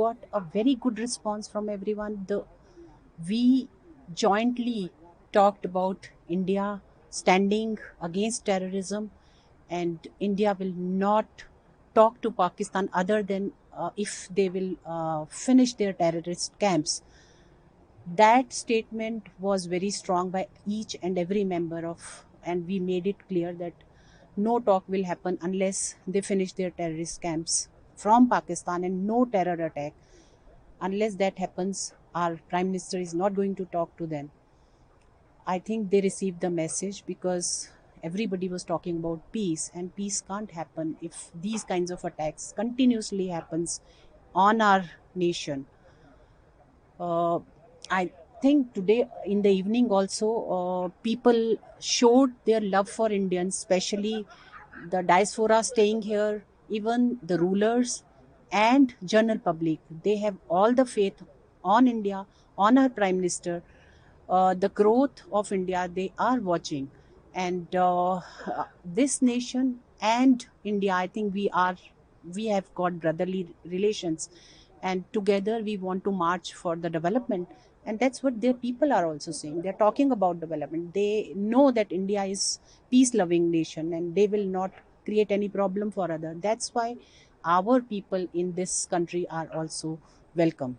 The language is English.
got a very good response from everyone. We jointly talked about India standing against terrorism, and India will not talk to Pakistan other than if they will finish their terrorist camps. That statement was very strong by each and every member of, and we made it clear that no talk will happen unless they finish their terrorist camps from Pakistan, and no terror attack. Unless that happens, our prime minister is not going to talk to them. I think they received the message, because everybody was talking about peace, and peace can't happen if these kinds of attacks continuously happens on our nation. uh, I think today in the evening also, people showed their love for Indians, especially the diaspora staying here, even the rulers and general public. They have all the faith on India, on our prime minister. The growth of India they are watching, and this nation and India, I think we have got brotherly relations, and together we want to march for the development. And that's what their people are also saying. They're talking about development. They know that India is peace loving nation, and they will not create any problem for other. That's why our people in this country are also welcome.